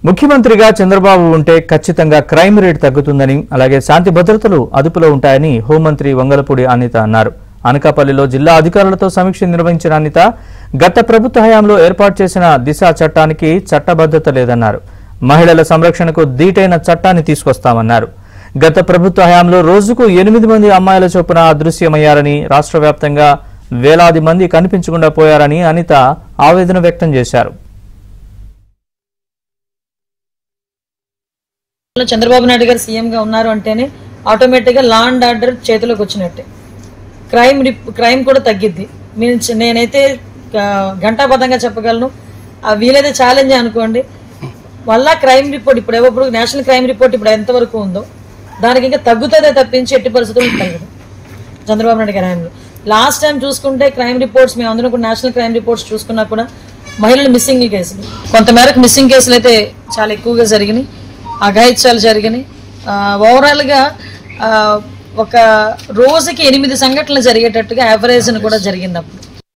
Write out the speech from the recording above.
ముఖ్యమంత్రిగా చంద్రబాబు ఉంటే ఖచ్చితంగా క్రైమ్ రేట్ తగ్గుతుందని అలాగే శాంతి భద్రతలు అదుపులో ఉంటాయని హోంమంత్రి వంగలపూడి అనిత అన్నారు. అనకాపల్లిలో జిల్లా అధికారులతో సమీక్ష నిర్వహించిన అనిత గత ప్రభుత్వ హయాంలో ఏర్పాటు చేసిన దిశ చట్టానికి చట్టబద్ధత లేదన్నారు. మహిళల సంరక్షణకు దీటైన చట్టాన్ని తీసుకొస్తామన్నారు. గత ప్రభుత్వ హయాంలో రోజుకు 8 మంది అమ్మాయిల చొప్పున అదృశ్యమయ్యారని, రాష్ట్ర వ్యాప్తంగా వేలాది మంది కనిపించకుండా పోయారని అనిత ఆవేదన వ్యక్తం చేశారు. చంద్రబాబు నాయుడు గారు సీఎంగా ఉన్నారు అంటేనే ఆటోమేటిక్గా లా అండ్ ఆర్డర్ చేతిలోకి వచ్చినట్టే, క్రైమ్ కూడా తగ్గిద్ది. నేనైతే గంటాబద్ధంగా చెప్పగలను. వీలైతే ఛాలెంజ్ అనుకోండి. మళ్ళా క్రైమ్ రిపోర్ట్ ఇప్పుడు నేషనల్ క్రైమ్ రిపోర్ట్ ఇప్పుడు ఎంతవరకు ఉందో దానికి ఇంకా తగ్గుతుందే తప్పించి ఎట్టి పరిస్థితులు తగ్గదు. చంద్రబాబు నాయుడు గారి హయాంలో లాస్ట్ టైం చూసుకుంటే క్రైమ్ రిపోర్ట్స్ మేము అందరం కూడా నేషనల్ క్రైమ్ రిపోర్ట్స్ చూసుకున్నా కూడా మహిళల మిస్సింగ్ కేసులు కొంతమేరకు మిస్సింగ్ కేసులు అయితే చాలా ఎక్కువగా జరిగినాయి, అఘాయిత్యాలు జరిగినాయి. ఓవరాల్గా ఒక రోజుకి 8 సంఘటనలు జరిగేటట్టుగా యావరేజ్ కూడా జరిగింది. అప్పుడు